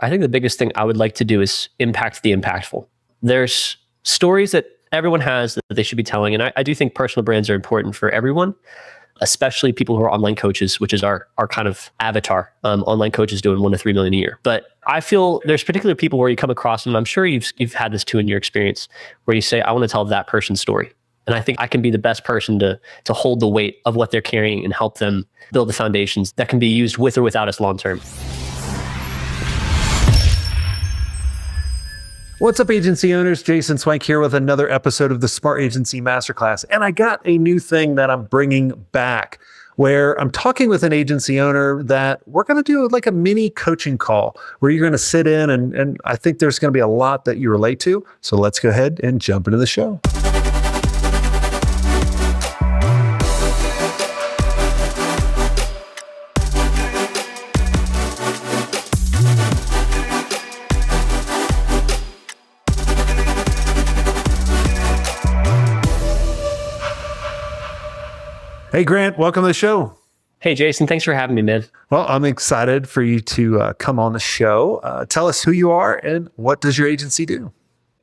I think the biggest thing I would like to do is impact the impactful. There's stories that everyone has that they should be telling. And I do think personal brands are important for everyone, especially people who are online coaches, which is our kind of avatar. Online coaches doing 1 to 3 million a year. But I feel there's particular people where you come across, and I'm sure you've had this too in your experience, where you say, I want to tell that person's story. And I think I can be the best person to hold the weight of what they're carrying and help them build the foundations that can be used with or without us long term. What's up, agency owners? Jason Swenk here with another episode of the Smart Agency Masterclass. And I got a new thing that I'm bringing back where I'm talking with an agency owner that we're going to do like a mini coaching call where you're going to sit in and I think there's going to be a lot that you relate to. So let's go ahead and jump into the show. Hey, Grant, welcome to the show. Hey, Jason, thanks for having me, man. Well, I'm excited for you to come on the show. Tell us who you are and what does your agency do?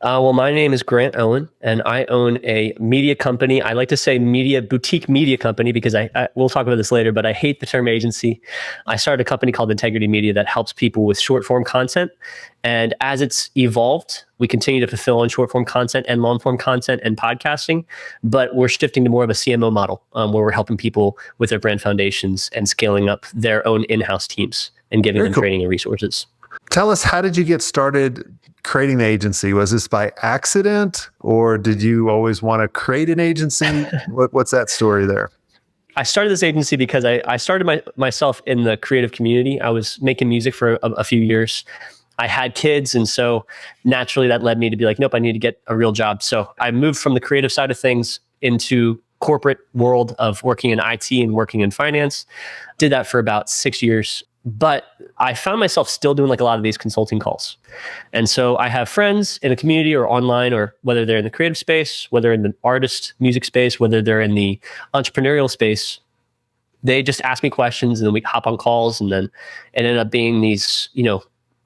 Well, my name is Grant Owen, and I own a media company. I like to say boutique media company because we'll talk about this later, but I hate the term agency. I started a company called Integrity Media that helps people with short form content. And as it's evolved, we continue to fulfill on short form content and long form content and podcasting, but we're shifting to more of a CMO model where we're helping people with their brand foundations and scaling up their own in-house teams and giving them training and resources. Tell us, how did you get started creating the agency? Was this by accident or did you always want to create an agency? What's that story there? I started this agency because I started myself in the creative community. I was making music for a few years. I had kids, and so naturally that led me to be like, nope, I need to get a real job. So I moved from the creative side of things into corporate world of working in IT and working in finance. Did that for about 6 years. But I found myself still doing like a lot of these consulting calls. And so I have friends in a community or online, or whether they're in the creative space, whether in the artist music space, whether they're in the entrepreneurial space, they just ask me questions and then we hop on calls, and then it ended up being these,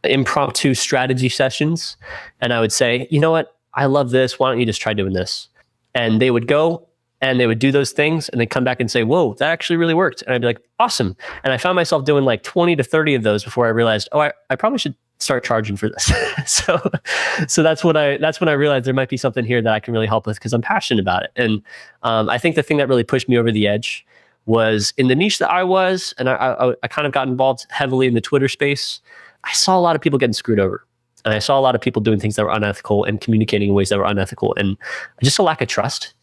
impromptu strategy sessions. And I would say, you know what? I love this. Why don't you just try doing this? And they would go and they would do those things and they'd come back and say, whoa, that actually really worked. And I'd be like, awesome. And I found myself doing like 20 to 30 of those before I realized, I probably should start charging for this. So that's when I realized there might be something here that I can really help with because I'm passionate about it. And I think the thing that really pushed me over the edge was in the niche that I was, and I kind of got involved heavily in the Twitter space. I saw a lot of people getting screwed over. And I saw a lot of people doing things that were unethical and communicating in ways that were unethical, and just a lack of trust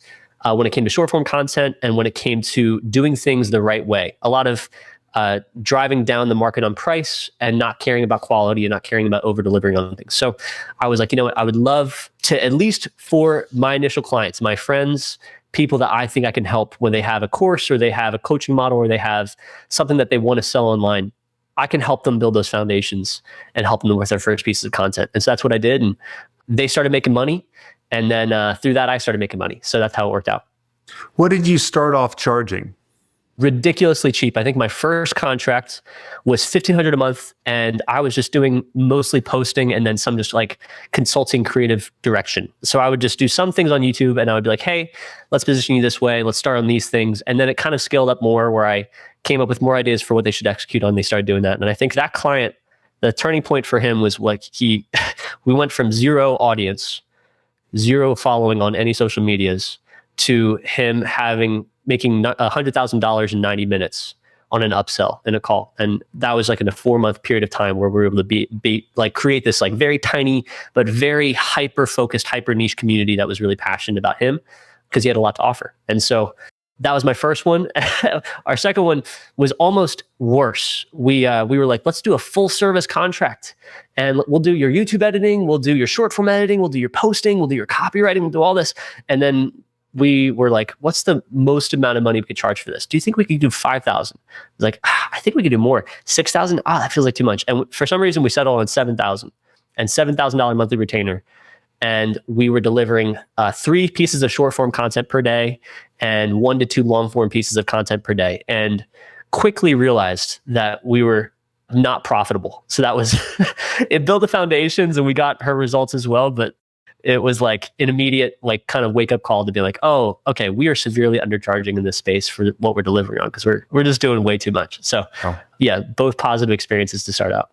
when it came to short form content and when it came to doing things the right way. A lot of driving down the market on price and not caring about quality and not caring about over delivering on things. So I was like, you know what? I would love to, at least for my initial clients, my friends, people that I think I can help when they have a course or they have a coaching model or they have something that they want to sell online, I can help them build those foundations and help them with their first pieces of content. And so that's what I did. And they started making money. And then through that, I started making money. So that's how it worked out. What did you start off charging? Ridiculously cheap. I think my first contract was $1,500 a month. And I was just doing mostly posting and then some just like consulting creative direction. So I would just do some things on YouTube and I would be like, hey, let's position you this way. Let's start on these things. And then it kind of scaled up more where I came up with more ideas for what they should execute on. They started doing that. And I think that client, the turning point for him was like we went from zero audience, zero following on any social medias, to him making $100,000 in 90 minutes on an upsell in a call. And that was like in a 4-month period of time where we were able to create this like very tiny, but very hyper-focused, hyper-niche community that was really passionate about him because he had a lot to offer. And so that was my first one. Our second one was almost worse. We were like, let's do a full service contract and we'll do your YouTube editing. We'll do your short form editing. We'll do your posting. We'll do your copywriting. We'll do all this. And then we were like, what's the most amount of money we could charge for this? Do you think we could do 5,000? Like, I think we could do more. 6,000? That feels like too much. And for some reason we settled on 7,000 and $7,000 monthly retainer. And we were delivering 3 pieces of short form content per day and 1 to 2 long form pieces of content per day. And quickly realized that we were not profitable. So that was, it built the foundations and we got her results as well. But it was like an immediate, like kind of wake up call to be like, oh, okay, we are severely undercharging in this space for what we're delivering on because we're just doing way too much. So yeah, both positive experiences to start out.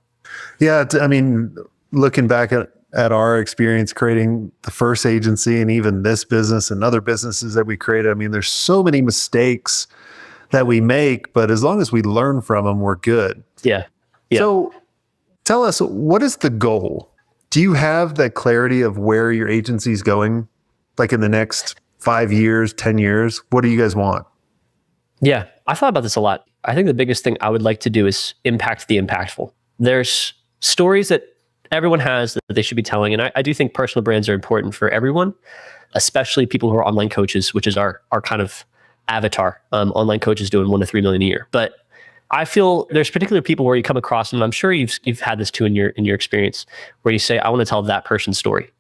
Yeah. I mean, looking back at our experience creating the first agency and even this business and other businesses that we created, I mean, there's so many mistakes that we make, but as long as we learn from them, we're good. Yeah. So tell us, what is the goal? Do you have that clarity of where your agency is going? Like in the next 5 years, 10 years, what do you guys want? Yeah, I thought about this a lot. I think the biggest thing I would like to do is impact the impactful. There's stories that everyone has that they should be telling. And I do think personal brands are important for everyone, especially people who are online coaches, which is our kind of avatar. Online coaches doing 1 to 3 million a year. But I feel there's particular people where you come across, and I'm sure you've had this too in your experience, where you say, I want to tell that person's story.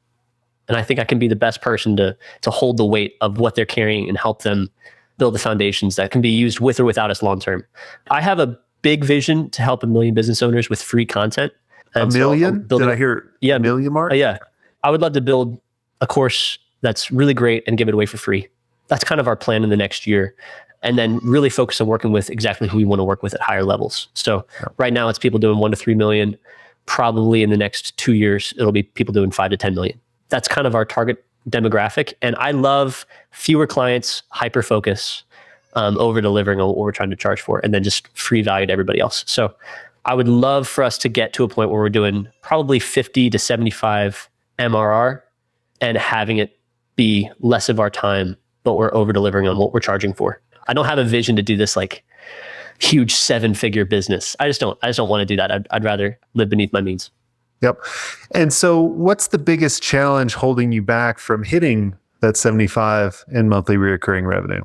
And I think I can be the best person to hold the weight of what they're carrying and help them build the foundations that can be used with or without us long term. I have a big vision to help 1 million business owners with free content. And 1 million? Did I hear a million mark? Yeah. I would love to build a course that's really great and give it away for free. That's kind of our plan in the next year. And then really focus on working with exactly who we want to work with at higher levels. So right now it's people doing 1 to 3 million. Probably in the next 2 years, it'll be people doing 5 to 10 million. That's kind of our target demographic. And I love fewer clients, hyper focus, over delivering on what we're trying to charge for, and then just free value to everybody else. So I would love for us to get to a point where we're doing probably 50 to 75 MRR and having it be less of our time, but we're over delivering on what we're charging for. I don't have a vision to do this like huge 7-figure business. I just don't want to do that. I'd rather live beneath my means. Yep. And so what's the biggest challenge holding you back from hitting that 75 in monthly recurring revenue?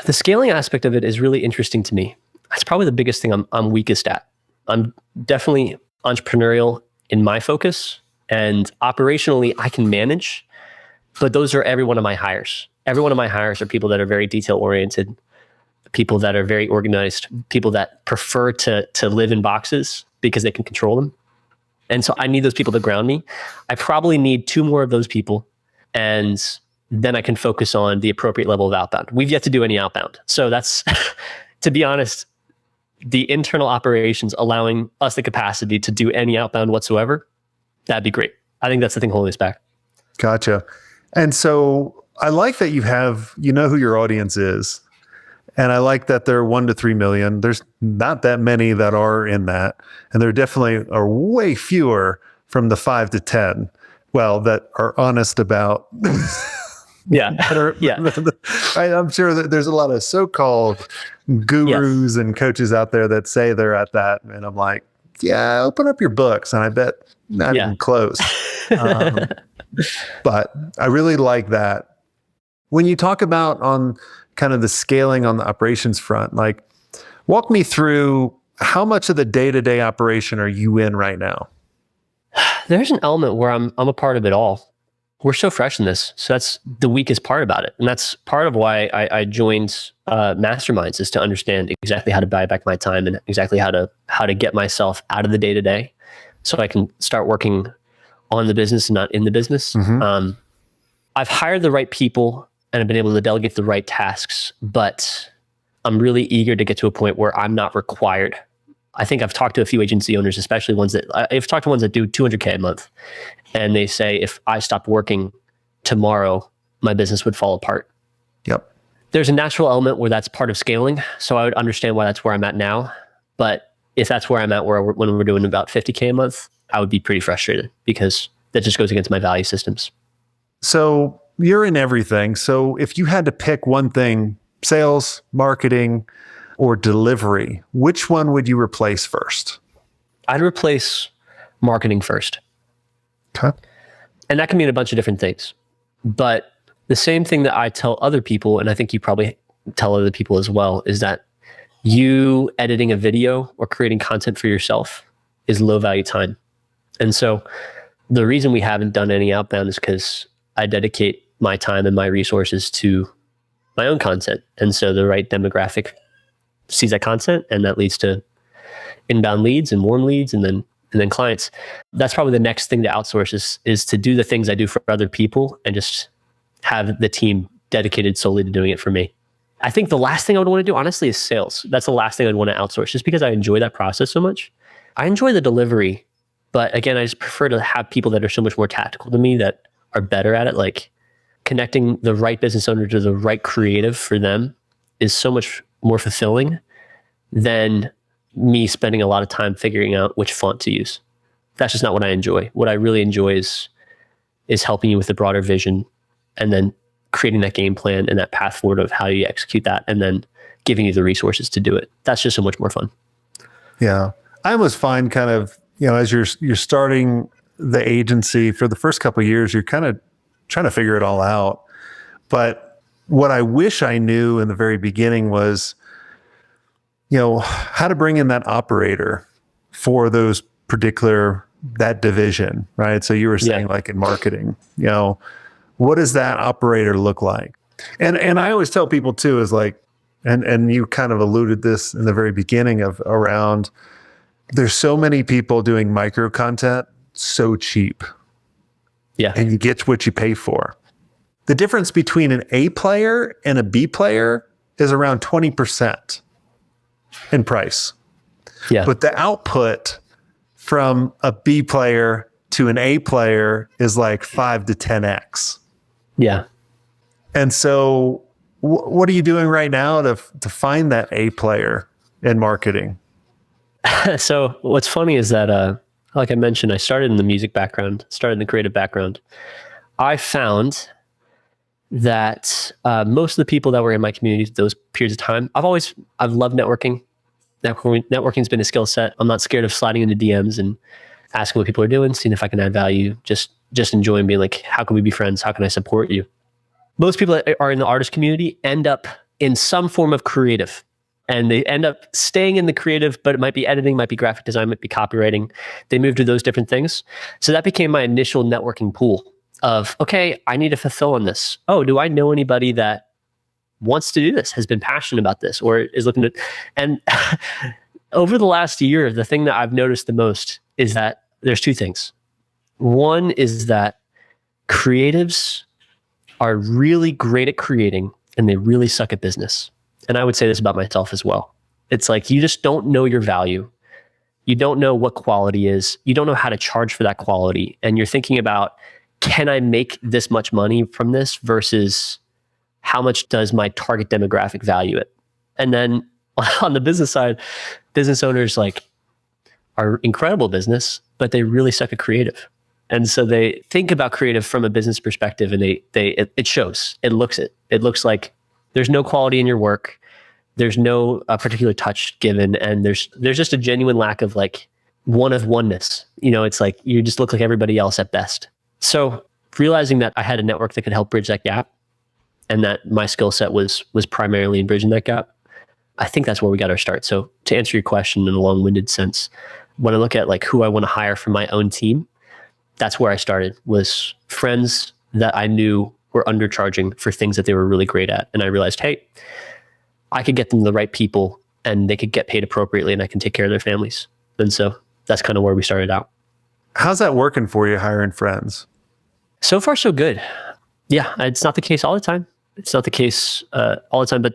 The scaling aspect of it is really interesting to me. That's probably the biggest thing I'm weakest at. I'm definitely entrepreneurial in my focus, and operationally I can manage, but those are every one of my hires. Every one of my hires are people that are very detail oriented, people that are very organized, people that prefer to live in boxes because they can control them. And so I need those people to ground me. I probably need 2 more of those people, and then I can focus on the appropriate level of outbound. We've yet to do any outbound. So that's, to be honest, the internal operations allowing us the capacity to do any outbound whatsoever, that'd be great. I think that's the thing holding us back. Gotcha. And so I like that you know who your audience is. And I like that they're 1 to 3 million. There's not that many that are in that. And there definitely are way fewer from the 5 to 10. Well, that are honest about. Yeah. I'm sure that there's a lot of so-called gurus and coaches out there that say they're at that. And I'm like, yeah, open up your books. And I bet not even close. But I really like that. When you talk about on kind of the scaling on the operations front, like walk me through how much of the day-to-day operation are you in right now? There's an element where I'm a part of it all. We're so fresh in this. So that's the weakest part about it. And that's part of why I joined Masterminds, is to understand exactly how to buy back my time and exactly how to get myself out of the day-to-day so I can start working on the business and not in the business. Mm-hmm. I've hired the right people and I've been able to delegate the right tasks, but I'm really eager to get to a point where I'm not required. I think I've talked to a few agency owners, especially I've talked to ones that do 200K a month. And they say, if I stopped working tomorrow, my business would fall apart. Yep. There's a natural element where that's part of scaling. So I would understand why that's where I'm at now. But if that's where I'm at, when we're doing about 50K a month, I would be pretty frustrated because that just goes against my value systems. So you're in everything. So if you had to pick one thing, sales, marketing, or delivery, which one would you replace first? I'd replace marketing first. Okay. And that can mean a bunch of different things. But the same thing that I tell other people, and I think you probably tell other people as well, is that you editing a video or creating content for yourself is low value time. And so the reason we haven't done any outbound is because I dedicate my time and my resources to my own content. And so the right demographic sees that content, and that leads to inbound leads and warm leads and then clients. That's probably the next thing to outsource is to do the things I do for other people and just have the team dedicated solely to doing it for me. I think the last thing I would want to do, honestly, is sales. That's the last thing I'd want to outsource, just because I enjoy that process so much. I enjoy the delivery, but again, I just prefer to have people that are so much more tactical to me, that are better at it. Like connecting the right business owner to the right creative for them is so much more fulfilling than me spending a lot of time figuring out which font to use. That's just not what I enjoy. What I really enjoy is helping you with the broader vision, and then creating that game plan and that path forward of how you execute that, and then giving you the resources to do it. That's just so much more fun. Yeah. I almost find kind of, as you're starting the agency for the first couple of years, you're kind of trying to figure it all out. But what I wish I knew in the very beginning was, how to bring in that operator for those particular, that division, right? So you were saying like in marketing, what does that operator look like? And I always tell people too, is like, and you kind of alluded this in the very beginning of around, there's so many people doing micro content so cheap. Yeah. And you get what you pay for. The difference between an A player and a B player is around 20% in price. Yeah. But the output from a B player to an A player is like 5 to 10x. Yeah. And so what are you doing right now to find that A player in marketing? So what's funny is that, like I mentioned, I started in the music background, started in the creative background. I found that most of the people that were in my community those periods of time, I've loved networking. Networking's been a skill set. I'm not scared of sliding into DMs and asking what people are doing, seeing if I can add value, just enjoying being like, how can we be friends? How can I support you? Most people that are in the artist community end up in some form of creative, and they end up staying in the creative, but it might be editing, might be graphic design, might be copywriting. They move to those different things. So that became my initial networking pool of, okay, I need to fulfill on this. Oh, do I know anybody that wants to do this, has been passionate about this, or is looking to, and over the last year, the thing that I've noticed the most is that there's two things. One is that creatives are really great at creating and they really suck at business. And I would say this about myself as well. It's like, you just don't know your value. You don't know what quality is. You don't know how to charge for that quality. And you're thinking about, can I make this much money from this versus how much does my target demographic value it? And then on the business side, business owners are incredible business, but they really suck at creative. And so they think about creative from a business perspective, and it shows. It looks like there's no quality in your work. There's no particular touch given, and there's just a genuine lack of oneness. It's like you just look like everybody else at best. So realizing that I had a network that could help bridge that gap, and that my skill set was primarily in bridging that gap, I think that's where we got our start. So to answer your question in a long-winded sense, when I look at who I want to hire for my own team, that's where I started, was friends that I knew were undercharging for things that they were really great at. And I realized, hey, I could get them the right people and they could get paid appropriately and I can take care of their families. And so that's kind of where we started out. How's that working for you, hiring friends? So far, so good. Yeah, it's not the case all the time. It's not the case all the time, but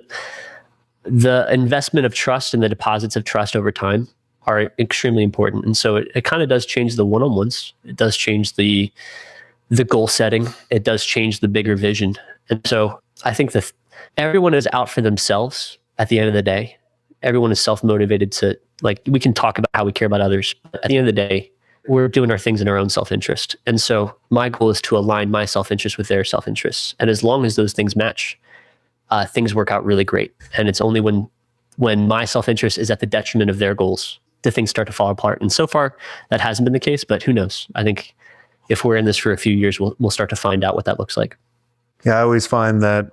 the investment of trust and the deposits of trust over time are extremely important. And so it kind of does change the one-on-ones. It does change the goal setting. It does change the bigger vision. And so I think that everyone is out for themselves at the end of the day. Everyone is self-motivated to, we can talk about how we care about others, but at the end of the day, we're doing our things in our own self-interest. And so my goal is to align my self-interest with their self-interests. And as long as those things match, things work out really great. And it's only when my self-interest is at the detriment of their goals do things start to fall apart. And so far, that hasn't been the case, but who knows? I think if we're in this for a few years, we'll start to find out what that looks like. Yeah, I always find that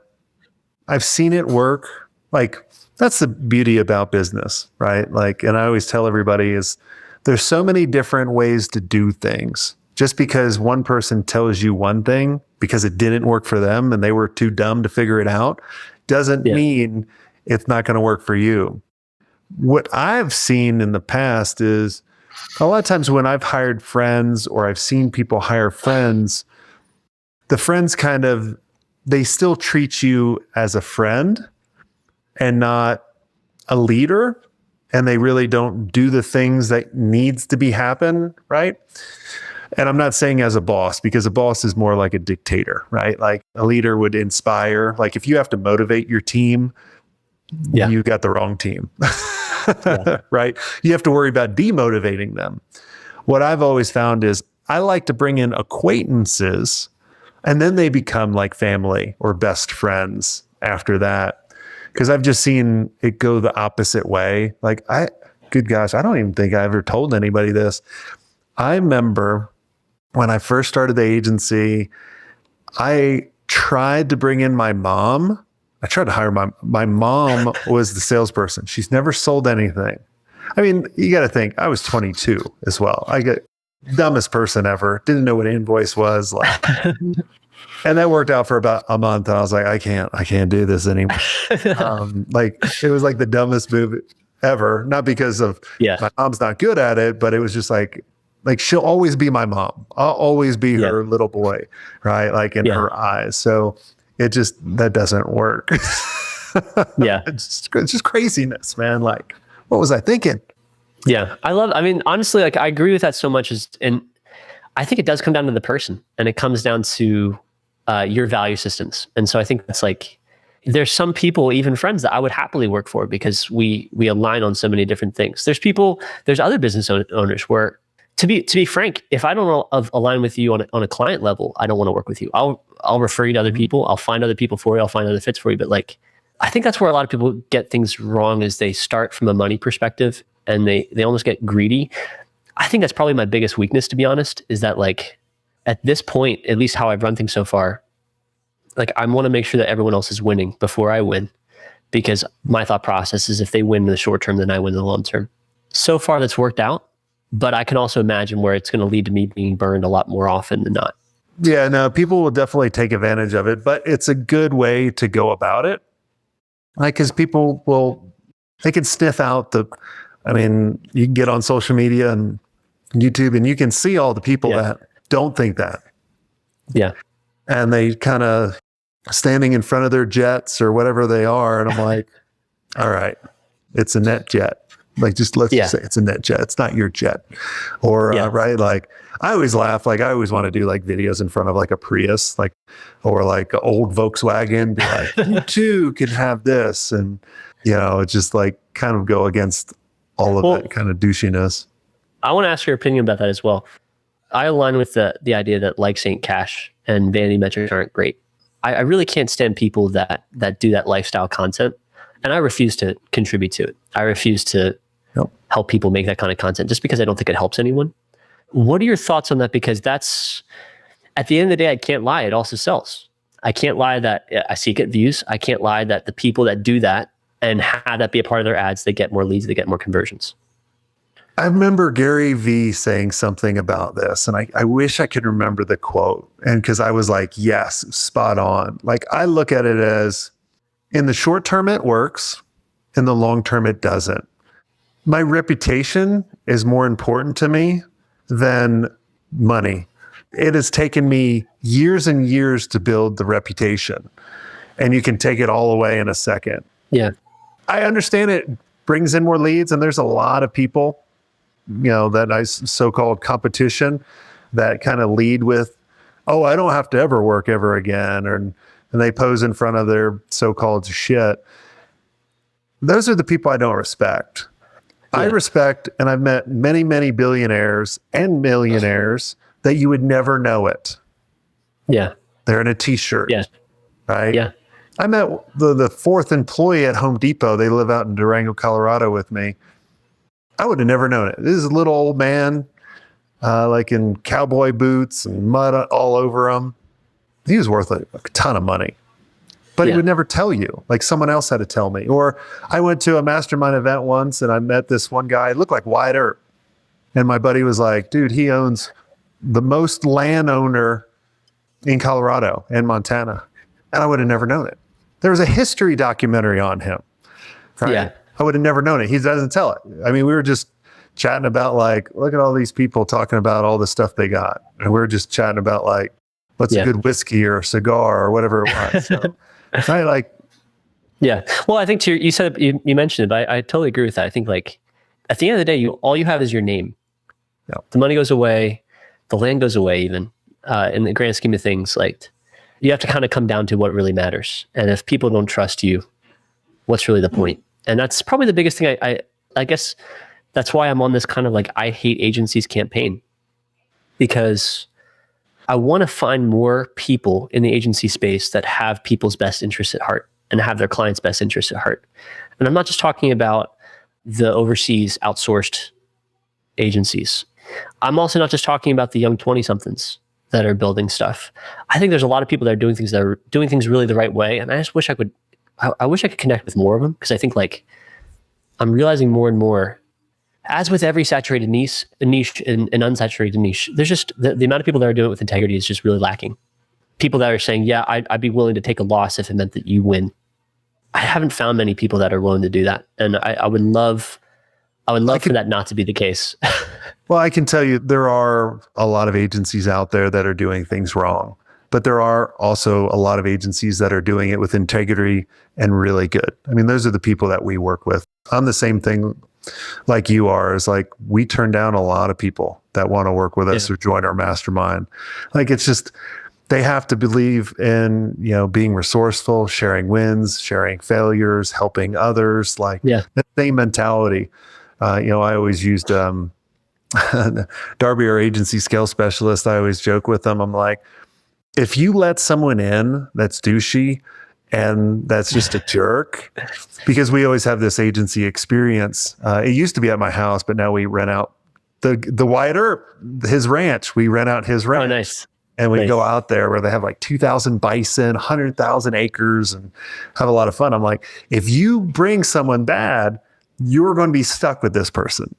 I've seen it work. That's the beauty about business, right? And I always tell everybody is there's so many different ways to do things. Just because one person tells you one thing because it didn't work for them and they were too dumb to figure it out, doesn't mean it's not going to work for you. what I've seen in the past is a lot of times when I've hired friends or I've seen people hire friends, the friends they still treat you as a friend and not a leader. And they really don't do the things that needs to be happen, right? And I'm not saying as a boss, because a boss is more like a dictator, right? Like a leader would inspire. Like if you have to motivate your team, you got the wrong team, right? You have to worry about demotivating them. What I've always found is I like to bring in acquaintances, and then they become like family or best friends after that. Because I've just seen it go the opposite way. Like good gosh, I don't even think I ever told anybody this. I remember when I first started the agency, I tried to bring in my mom. I tried to hire my mom was the salesperson. She's never sold anything. I mean, you got to think, I was 22 as well. I got dumbest person ever. Didn't know what an invoice was like. And that worked out for about a month. And I was like, I can't do this anymore. Like it was like the dumbest move ever. Not because of my mom's not good at it, but it was just like she'll always be my mom. I'll always be her little boy, right? Like in her eyes. So that doesn't work. It's just craziness, man. Like, what was I thinking? Yeah. Honestly, like I agree with that so much and I think it does come down to the person, and it comes down to your value systems. And so I think that's like, there's some people, even friends, that I would happily work for because we align on so many different things. There's other business owners where, to be frank, if I don't align with you on a client level, I don't want to work with you. I'll refer you to other people. I'll find other people for you. I'll find other fits for you. But like, I think that's where a lot of people get things wrong, is they start from a money perspective and they almost get greedy. I think that's probably my biggest weakness, to be honest, is that like at this point, at least how I've run things so far, like I want to make sure that everyone else is winning before I win, because my thought process is if they win in the short term, then I win in the long term. So far that's worked out, but I can also imagine where it's going to lead to me being burned a lot more often than not. Yeah, no, people will definitely take advantage of it, but it's a good way to go about it. Like, because they can sniff out you can get on social media and YouTube and you can see all the people that don't think that. Yeah. And they kind of standing in front of their jets or whatever they are. And I'm like, all right, it's a net jet. Like, just let's just say it's a net jet. It's not your jet. Or, right. Like, I always laugh. Like, I always want to do like videos in front of like a Prius, like, or like an old Volkswagen, be like, you too can have this. And, it's just like kind of go against all of that kind of douchiness. I want to ask your opinion about that as well. I align with the idea that likes ain't cash and vanity metrics aren't great. I really can't stand people that do that lifestyle content, and I refuse to contribute to it. I refuse to help people make that kind of content just because I don't think it helps anyone. What are your thoughts on that? Because that's, at the end of the day, I can't lie. It also sells. I can't lie that I seek it views. I can't lie that the people that do that and have that be a part of their ads, they get more leads, they get more conversions. I remember Gary Vee saying something about this, and I wish I could remember the quote. And because I was like, yes, spot on. Like, I look at it as, in the short term, it works. In the long term, it doesn't. My reputation is more important to me than money. It has taken me years and years to build the reputation, and you can take it all away in a second. Yeah. I understand it brings in more leads, and there's a lot of people, that so-called competition that kind of lead with, oh, I don't have to ever work ever again. And they pose in front of their so-called shit. Those are the people I don't respect. Yeah. I respect, and I've met many, many billionaires and millionaires that you would never know it. Yeah. They're in a t-shirt. Yeah. Right? Yeah. I met the fourth employee at Home Depot. They live out in Durango, Colorado with me. I would have never known it. This is a little old man, like in cowboy boots and mud all over him. He was worth a ton of money, but he would never tell you. Like, someone else had to tell me. Or I went to a mastermind event once and I met this one guy. He looked like Wyatt Earp. And my buddy was like, dude, he owns the most landowner in Colorado and Montana. And I would have never known it. There was a history documentary on him. Right? Yeah. I would have never known it. He doesn't tell it. I mean, we were just chatting about like, look at all these people talking about all the stuff they got. And we were just chatting about like, what's a good whiskey or a cigar or whatever it was. So I like, yeah. Well, I think you said, you mentioned it, but I totally agree with that. I think like at the end of the day, all you have is your name. Yeah. The money goes away, the land goes away even, in the grand scheme of things. Like you have to kind of come down to what really matters. And if people don't trust you, what's really the point? And that's probably the biggest thing. I guess that's why I'm on this kind of like, I hate agencies campaign, because I want to find more people in the agency space that have people's best interests at heart and have their clients' best interests at heart. And I'm not just talking about the overseas outsourced agencies. I'm also not just talking about the young 20-somethings that are building stuff. I think there's a lot of people that are doing things really the right way. And I just wish I could connect with more of them, because I think like I'm realizing more and more, as with every saturated niche and unsaturated niche, there's just the amount of people that are doing it with integrity is just really lacking. People that are saying, yeah, I'd be willing to take a loss if it meant that you win. I haven't found many people that are willing to do that. And I would love for that not to be the case. Well, I can tell you there are a lot of agencies out there that are doing things wrong, but there are also a lot of agencies that are doing it with integrity and really good. I mean, those are the people that we work with. I'm the same thing like you are, is like we turn down a lot of people that want to work with us or join our mastermind. Like it's just, they have to believe in, being resourceful, sharing wins, sharing failures, helping others, like the same mentality. I always used Darby, our agency scale specialist. I always joke with them. I'm like, if you let someone in that's douchey and that's just a jerk, because we always have this agency experience. It used to be at my house, but now we rent out the Wyatt Earp, his ranch. We rent out his ranch. Oh, nice. And we go out there where they have like 2,000 bison, 100,000 acres, and have a lot of fun. I'm like, if you bring someone bad, you're going to be stuck with this person.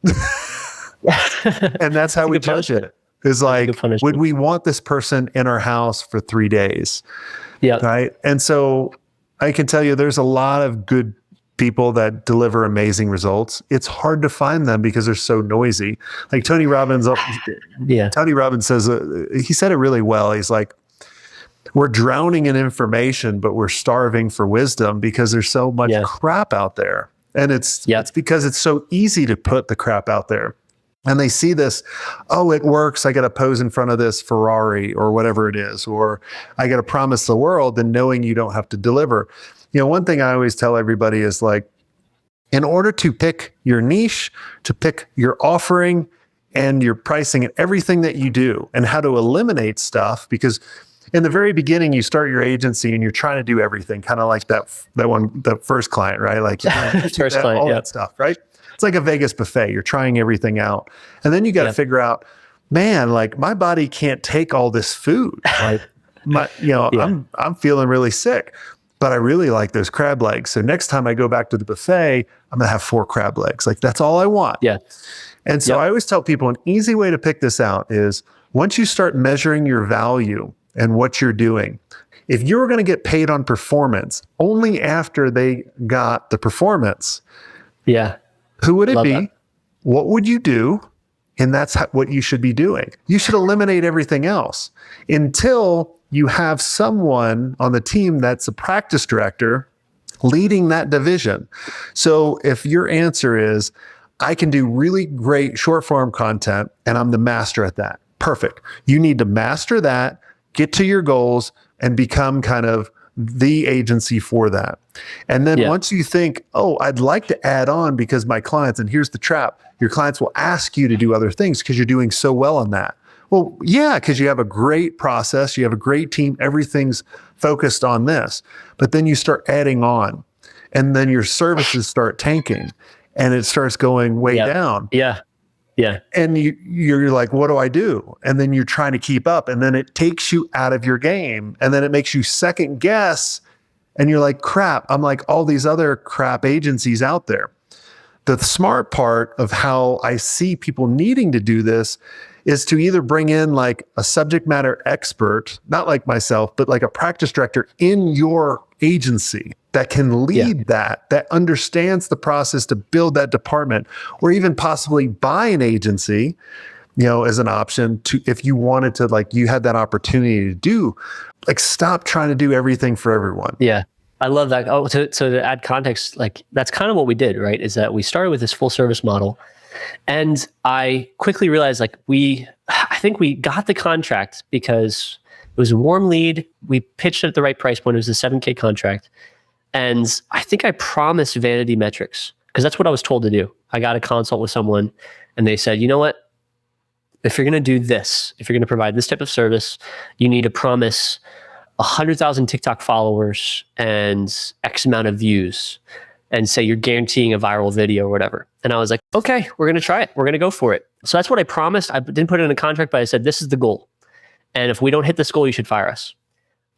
And that's how we judge it. Is like, would we want this person in our house for 3 days? Yeah. Right. And so I can tell you there's a lot of good people that deliver amazing results. It's hard to find them because they're so noisy. Like Tony Robbins, Tony Robbins says, he said it really well. He's like, we're drowning in information, but we're starving for wisdom because there's so much crap out there. And it's because it's so easy to put the crap out there. And they see this, oh, it works. I got to pose in front of this Ferrari or whatever it is, or I got to promise the world, and knowing you don't have to deliver. One thing I always tell everybody is like, in order to pick your niche, to pick your offering and your pricing and everything that you do, and how to eliminate stuff, because in the very beginning, you start your agency and you're trying to do everything, kind of like that first client, right? Like first client, all that stuff, right? It's like a Vegas buffet. You're trying everything out. And then you got to figure out, man, like my body can't take all this food. Like I'm feeling really sick, but I really like those crab legs. So next time I go back to the buffet, I'm going to have 4 crab legs. Like that's all I want. Yeah. And so I always tell people an easy way to pick this out is once you start measuring your value and what you're doing, if you're going to get paid on performance only after they got the performance, who would it be? That. What would you do? And that's what you should be doing. You should eliminate everything else until you have someone on the team that's a practice director leading that division. So if your answer is, I can do really great short form content and I'm the master at that, perfect. You need to master that, get to your goals, and become kind of the agency for that. And then once you think, oh, I'd like to add on because my clients, and here's the trap, your clients will ask you to do other things because you're doing so well on that. Well, yeah, because you have a great process, you have a great team, everything's focused on this. But then you start adding on, and then your services start tanking, and it starts going way down. Yeah. And you're like, what do I do? And then you're trying to keep up, and then it takes you out of your game, and then it makes you second guess, and you're like, crap, I'm like all these other crap agencies out there. The smart part of how I see people needing to do this is to either bring in like a subject matter expert, not like myself, but like a practice director in your agency. that can lead that understands the process to build that department, or even possibly buy an agency, as an option to, if you wanted to, like, you had that opportunity to do, like, stop trying to do everything for everyone. Yeah. I love that. Oh, so to add context, like, that's kind of what we did, right? Is that we started with this full service model, and I quickly realized, like, I think we got the contract because it was a warm lead. We pitched it at the right price point. It was a 7K contract. And I think I promised vanity metrics because that's what I was told to do. I got a consult with someone and they said, you know what? If you're going to do this, if you're going to provide this type of service, you need to promise 100,000 TikTok followers and X amount of views, and say you're guaranteeing a viral video or whatever. And I was like, okay, we're going to try it. We're going to go for it. So that's what I promised. I didn't put it in a contract, but I said, this is the goal. And if we don't hit this goal, you should fire us.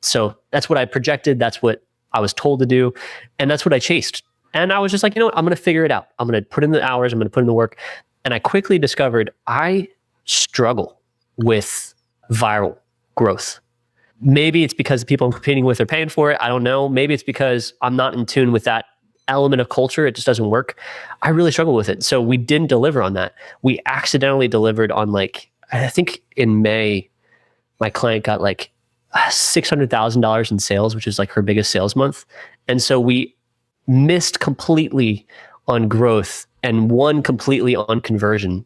So that's what I projected. That's what I was told to do. And that's what I chased. And I was just like, you know what? I'm going to figure it out. I'm going to put in the hours. I'm going to put in the work. And I quickly discovered I struggle with viral growth. Maybe it's because the people I'm competing with are paying for it. I don't know. Maybe it's because I'm not in tune with that element of culture. It just doesn't work. I really struggle with it. So we didn't deliver on that. We accidentally delivered on, like, I think in May, my client got like $600,000 in sales, which is like her biggest sales month. And so we missed completely on growth and won completely on conversion,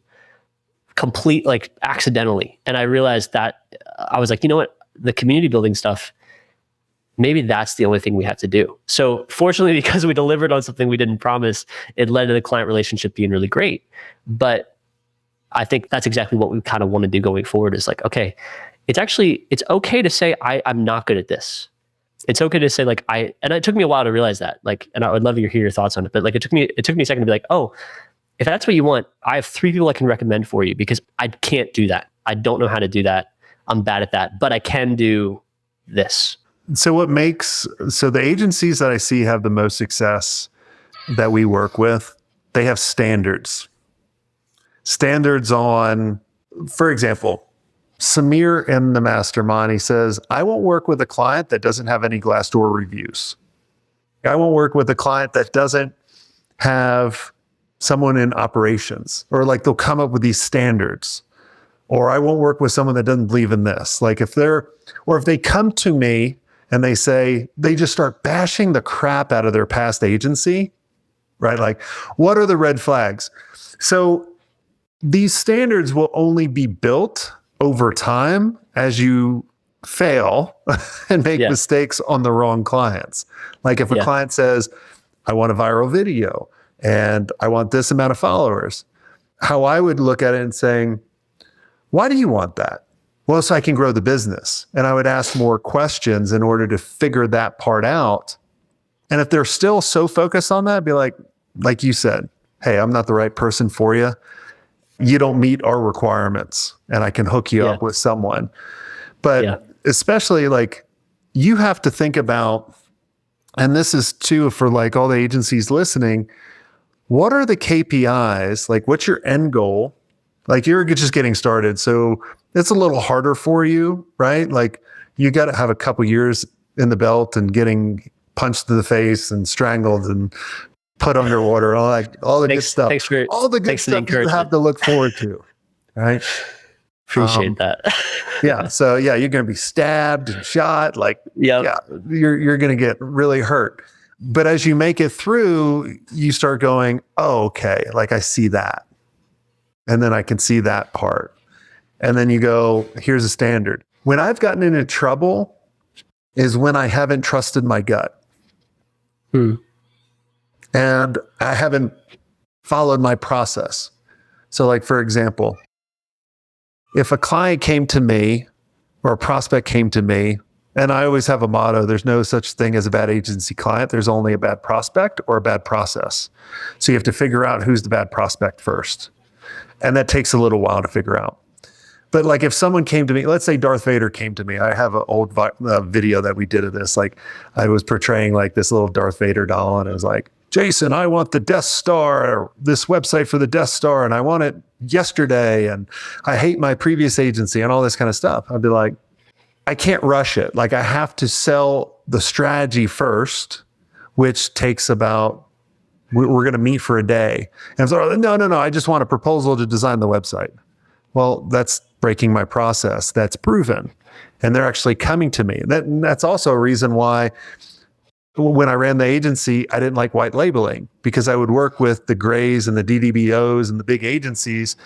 like accidentally. And I realized that I was like, you know what? The community building stuff, maybe that's the only thing we have to do. So fortunately, because we delivered on something we didn't promise, it led to the client relationship being really great. But I think that's exactly what we kind of want to do going forward, is like, okay, it's okay to say, I'm not good at this. It's okay to say, like, and it took me a while to realize that, like, and I would love to hear your thoughts on it, but like, it took me a second to be like, oh, if that's what you want, I have 3 people I can recommend for you, because I can't do that. I don't know how to do that. I'm bad at that, but I can do this. So the agencies that I see have the most success that we work with, they have standards on, for example, Samir in the mastermind, he says, I won't work with a client that doesn't have any Glassdoor reviews. I won't work with a client that doesn't have someone in operations, or like they'll come up with these standards. Or I won't work with someone that doesn't believe in this. Like if they come to me and they say, they just start bashing the crap out of their past agency, right? Like, what are the red flags? So these standards will only be built over time as you fail and make mistakes on the wrong clients. Like if a client says, I want a viral video and I want this amount of followers, how I would look at it and saying, why do you want that? Well, so I can grow the business. And I would ask more questions in order to figure that part out. And if they're still so focused on that, I'd be like you said, hey, I'm not the right person for you. You don't meet our requirements, and I can hook you up with someone. But especially, like, you have to think about, and this is too for like all the agencies listening, what are the KPIs? Like, what's your end goal? Like, you're just getting started, so it's a little harder for you, right? Like, you got to have a couple years in the belt and getting punched in the face and strangled and put underwater, all the good stuff. All the good stuff you have to look forward to, right? Appreciate that. So you're going to be stabbed and shot. Like, you're going to get really hurt. But as you make it through, you start going, oh, okay, like I see that. And then I can see that part. And then you go, here's a standard. When I've gotten into trouble is when I haven't trusted my gut. And I haven't followed my process. So like, for example, if a client came to me or a prospect came to me, and I always have a motto, there's no such thing as a bad agency client. There's only a bad prospect or a bad process. So you have to figure out who's the bad prospect first. And that takes a little while to figure out. But like if someone came to me, let's say Darth Vader came to me. I have an old video that we did of this. Like I was portraying like this little Darth Vader doll, and it was like, Jason, I want the Death Star, this website for the Death Star, and I want it yesterday, and I hate my previous agency and all this kind of stuff. I'd be like, I can't rush it. Like I have to sell the strategy first, which takes about, we're going to meet for a day. And so, no, I just want a proposal to design the website. Well, that's breaking my process. That's proven. And they're actually coming to me. That's also a reason why when I ran the agency, I didn't like white labeling, because I would work with the Grays and the DDBOs and the big agencies,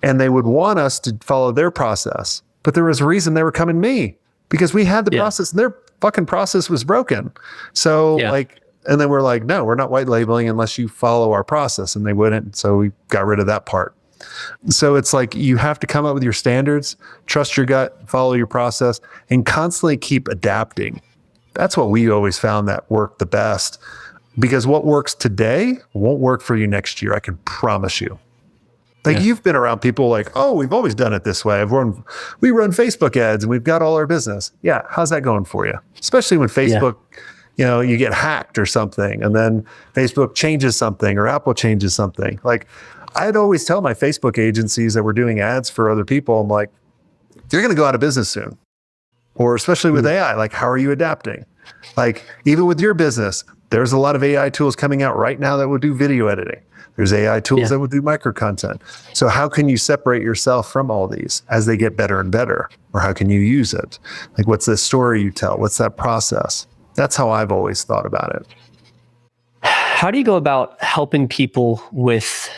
and they would want us to follow their process. But there was a reason they were coming to me, because we had the process and their fucking process was broken. So and then we're like, no, we're not white labeling unless you follow our process. And they wouldn't. So we got rid of that part. So it's like, you have to come up with your standards, trust your gut, follow your process, and constantly keep adapting. That's what we always found that worked the best, because what works today won't work for you next year. I can promise you. Like you've been around people like, oh, we've always done it this way. We run Facebook ads and we've got all our business. Yeah. How's that going for you? Especially when Facebook, you get hacked or something, and then Facebook changes something or Apple changes something. Like, I'd always tell my Facebook agencies that were doing ads for other people, I'm like, you're going to go out of business soon. Or especially with AI, like, how are you adapting? Like, even with your business, there's a lot of AI tools coming out right now that will do video editing. There's AI tools that will do micro content. So how can you separate yourself from all these as they get better and better? Or how can you use it? Like, what's the story you tell? What's that process? That's how I've always thought about it. How do you go about helping people with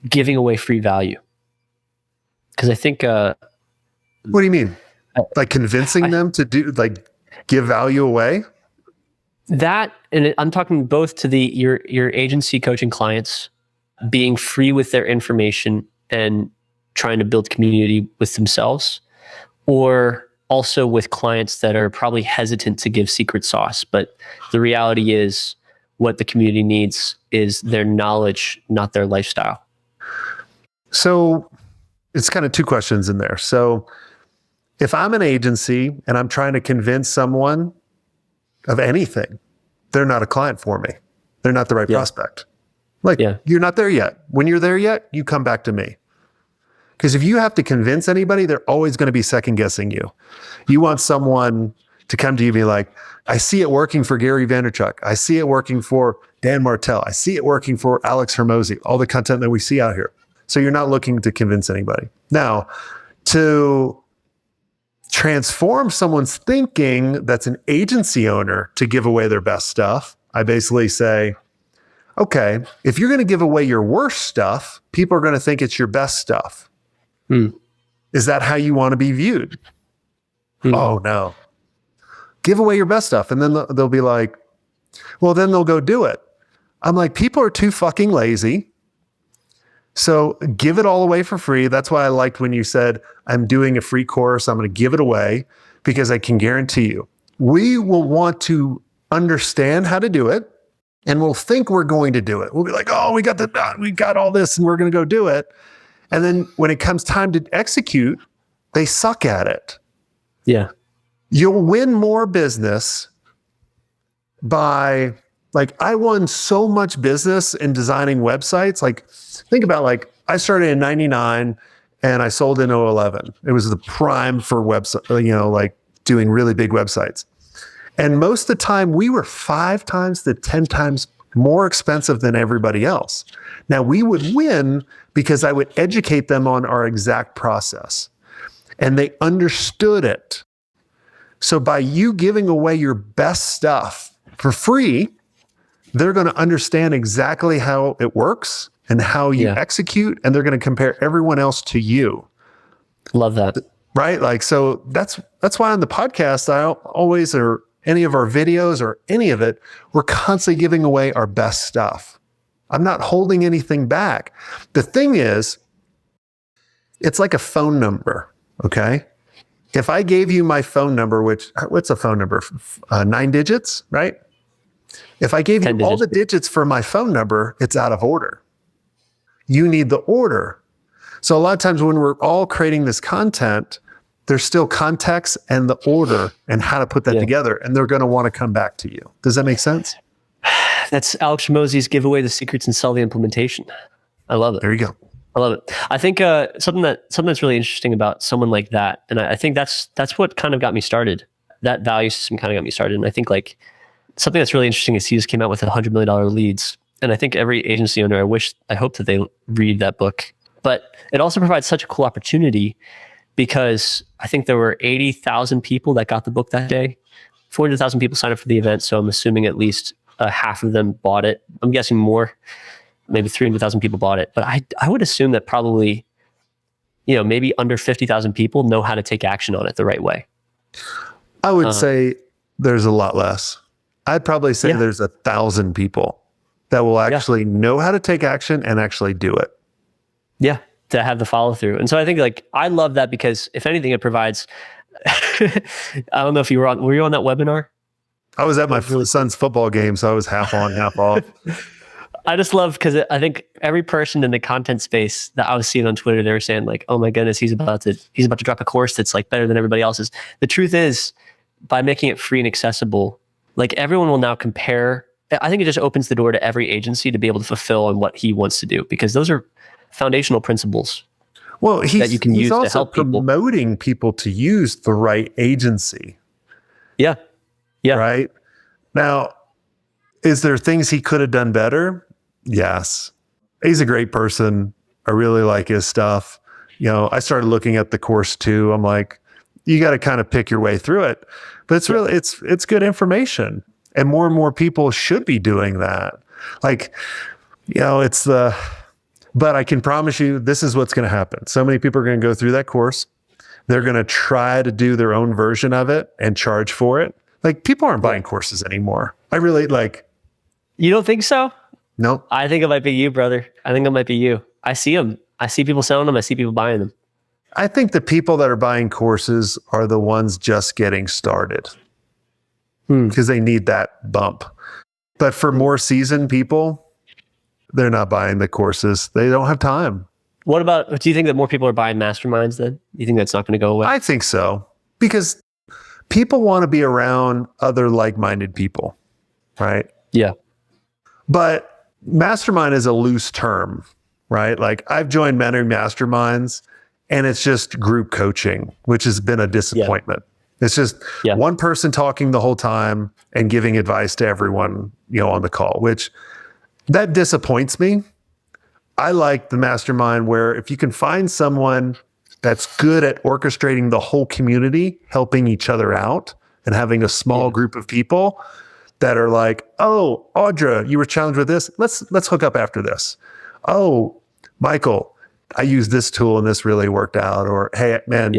giving away free value? Because I think... what do you mean? Like convincing them to give value away? That, and I'm talking both to your agency coaching clients being free with their information and trying to build community with themselves, or also with clients that are probably hesitant to give secret sauce. But the reality is, what the community needs is their knowledge, not their lifestyle. So it's kind of two questions in there. So if I'm an agency and I'm trying to convince someone of anything, they're not a client for me. They're not the right prospect. Like, you're not there yet. When you're there yet, you come back to me. Because if you have to convince anybody, they're always going to be second guessing you. You want someone to come to you and be like, I see it working for Gary Vaynerchuk. I see it working for Dan Martell. I see it working for Alex Hermosi, all the content that we see out here. So you're not looking to convince anybody. Now, to transform someone's thinking that's an agency owner to give away their best stuff, I basically say, okay, if you're going to give away your worst stuff, people are going to think it's your best stuff. Is that how you want to be viewed? Oh, no. Give away your best stuff. And then they'll be like, well, then they'll go do it. I'm like, people are too fucking lazy. So give it all away for free. That's why I liked when you said, I'm doing a free course. I'm going to give it away, because I can guarantee you, we will want to understand how to do it, and we'll think we're going to do it. We'll be like, oh, we got all this and we're going to go do it. And then when it comes time to execute, they suck at it. Yeah. You'll win more business by, like, I won so much business in designing websites. Like, think about, like, I started in 99 and I sold in 2011. It was the prime for website, like doing really big websites. And most of the time we were 5 times to 10 times more expensive than everybody else. Now, we would win because I would educate them on our exact process, and they understood it. So by you giving away your best stuff for free, they're going to understand exactly how it works and how you execute, and they're going to compare everyone else to you. Love that. Right? Like, so that's why on the podcast, I always, or any of our videos or any of it, we're constantly giving away our best stuff. I'm not holding anything back. The thing is, it's like a phone number, okay? If I gave you my phone number, what's a phone number? 9 digits, right? If I gave you all the digits for my phone number, it's out of order. You need the order. So a lot of times when we're all creating this content, there's still context and the order and how to put that together. And they're going to want to come back to you. Does that make sense? That's Alex Hermosi's give away the secrets and sell the implementation. I love it. There you go. I love it. I think something that's really interesting about someone like that, and I think that's what kind of got me started. That value system kind of got me started. And I think, like, something that's really interesting is he just came out with $100 million leads. And I think every agency owner, I hope that they read that book. But it also provides such a cool opportunity because I think there were 80,000 people that got the book that day. 400,000 people signed up for the event. So I'm assuming at least half of them bought it. I'm guessing more, maybe 300,000 people bought it. But I would assume that probably, maybe under 50,000 people know how to take action on it the right way. I would say there's a lot less. I'd probably say there's 1,000 people that will actually know how to take action and actually do it. Yeah, to have the follow through. And so I think I love that because if anything, it provides, I don't know if were you on that webinar? I was at my son's football game, so I was half on, half off. I just love because I think every person in the content space that I was seeing on Twitter, they were saying like, "Oh my goodness, he's about to drop a course that's like better than everybody else's." The truth is, by making it free and accessible, like everyone will now compare. I think it just opens the door to every agency to be able to fulfill on what he wants to do because those are foundational principles. Well, that you can use to help people. Promoting people to use the right agency. Yeah. Yeah. Right. Now, is there things he could have done better? Yes. He's a great person. I really like his stuff. I started looking at the course too. I'm like, you got to kind of pick your way through it. But it's really, it's good information. And more people should be doing that. But I can promise you, this is what's going to happen. So many people are going to go through that course. They're going to try to do their own version of it and charge for it. People aren't buying courses anymore. I really You don't think so? No. I think it might be you, brother. I think it might be you. I see them. I see people selling them. I see people buying them. I think the people that are buying courses are the ones just getting started because they need that bump. But for more seasoned people, they're not buying the courses. They don't have time. Do you think that more people are buying masterminds then? You think that's not going to go away? I think so because people want to be around other like-minded people, right? Yeah. But mastermind is a loose term, right? I've joined many masterminds and it's just group coaching, which has been a disappointment. Yeah. It's just one person talking the whole time and giving advice to everyone, on the call, which that disappoints me. I like the mastermind where if you can find someone that's good at orchestrating the whole community, helping each other out and having a small group of people that are like, "Oh, Audra, you were challenged with this. Let's hook up after this. Oh, Michael, I used this tool and this really worked out." Or, "Hey, man,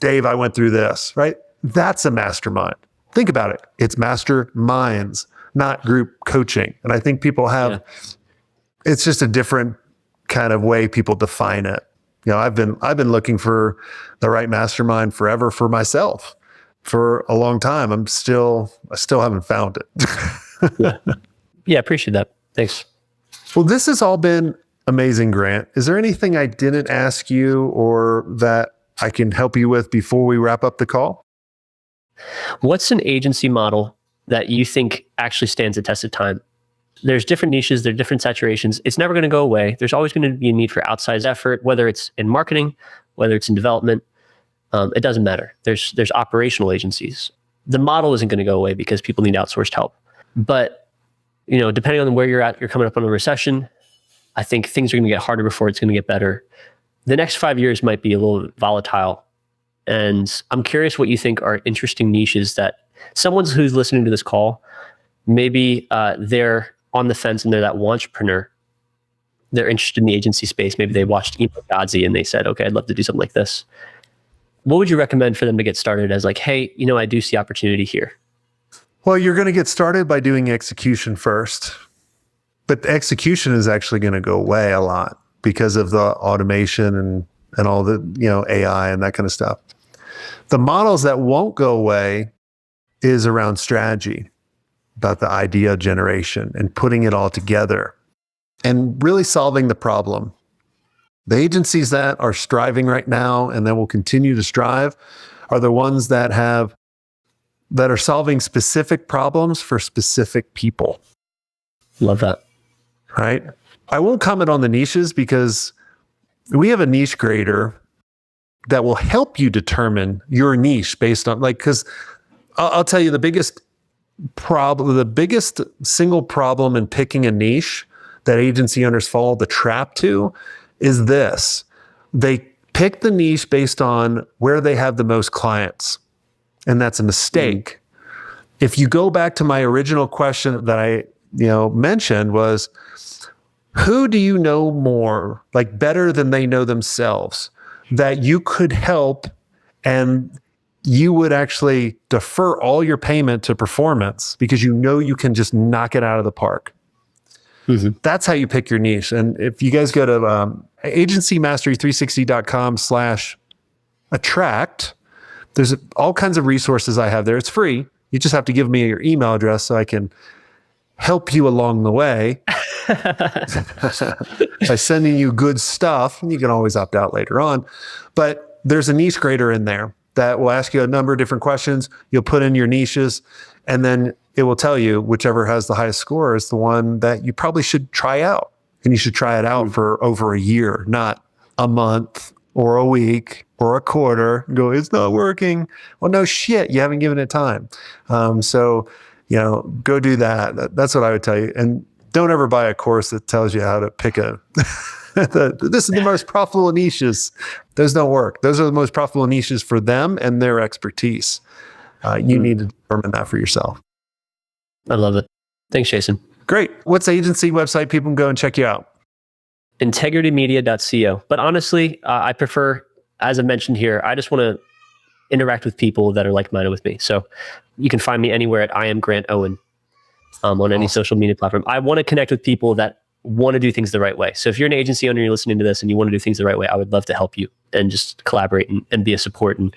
Dave, I went through this," right? That's a mastermind. Think about it. It's masterminds, not group coaching. And I think people have, it's just a different kind of way people define it. I've been looking for the right mastermind forever for myself for a long time. I still haven't found it. Yeah, appreciate that. Thanks. Well, this has all been amazing, Grant. Is there anything I didn't ask you or that I can help you with before we wrap up the call? What's an agency model that you think actually stands the test of time? There's different niches, there are different saturations. It's never going to go away. There's always going to be a need for outsized effort, whether it's in marketing, whether it's in development. It doesn't matter. There's operational agencies. The model isn't going to go away because people need outsourced help. But depending on where you're at, you're coming up on a recession. I think things are going to get harder before it's going to get better. The next 5 years might be a little volatile. And I'm curious what you think are interesting niches that someone who's listening to this call, maybe they're on the fence and they're that entrepreneur. They're interested in the agency space. Maybe they watched Emo Godzi and they said, "Okay, I'd love to do something like this." What would you recommend for them to get started as hey, I do see opportunity here? Well, you're going to get started by doing execution first. But the execution is actually going to go away a lot because of the automation and all the, AI and that kind of stuff. The models that won't go away is around strategy, about the idea generation and putting it all together and really solving the problem. The agencies that are striving right now and that will continue to strive are the ones that are solving specific problems for specific people. Love that. Right? I won't comment on the niches because we have a niche grader that will help you determine your niche based on because I'll tell you the biggest problem, the biggest single problem in picking a niche that agency owners fall the trap to is this. They pick the niche based on where they have the most clients. And that's a mistake. If you go back to my original question that I, mentioned was, who do you know more, like better than they know themselves, that you could help and you would actually defer all your payment to performance because you can just knock it out of the park. Mm-hmm. That's how you pick your niche. And if you guys go to agencymastery360.com/attract, there's all kinds of resources I have there. It's free. You just have to give me your email address so I can help you along the way by sending you good stuff. And you can always opt out later on. But there's a niche grader in there that will ask you a number of different questions. You'll put in your niches, and then it will tell you whichever has the highest score is the one that you probably should try out. And you should try it out for over a year, not a month or a week or a quarter. Go, it's not working. Well, no shit, you haven't given it time. So go do that. That's what I would tell you. And don't ever buy a course that tells you how to pick this is the most profitable niches. Those don't work. Those are the most profitable niches for them and their expertise. You need to determine that for yourself. I love it. Thanks, Jason. Great. What's the agency website people can go and check you out? integritymedia.co. But honestly, I prefer, as I mentioned here, I just want to interact with people that are like-minded with me. So you can find me anywhere at I am Grant Owen on any social media platform. I want to connect with people that want to do things the right way. So if you're an agency owner, you're listening to this and you want to do things the right way, I would love to help you and just collaborate and be a support and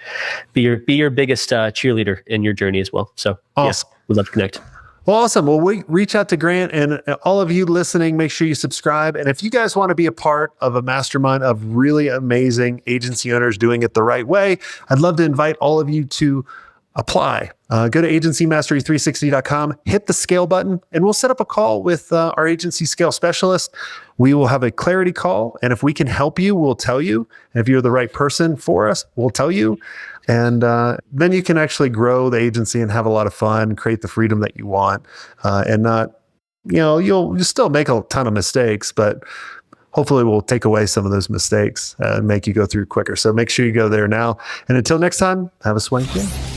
be your biggest cheerleader in your journey as well. So awesome. Yeah, we'd love to connect. Well, awesome. Well, we reach out to Grant, and all of you listening, make sure you subscribe. And if you guys want to be a part of a mastermind of really amazing agency owners doing it the right way, I'd love to invite all of you to apply. Go to agencymastery360.com, hit the scale button, and we'll set up a call with our agency scale specialist. We will have a clarity call. And if we can help you, we'll tell you. And if you're the right person for us, we'll tell you. And then you can actually grow the agency and have a lot of fun, create the freedom that you want, and not, you'll still make a ton of mistakes, but hopefully we'll take away some of those mistakes and make you go through quicker. So make sure you go there now. And until next time, have a swank day.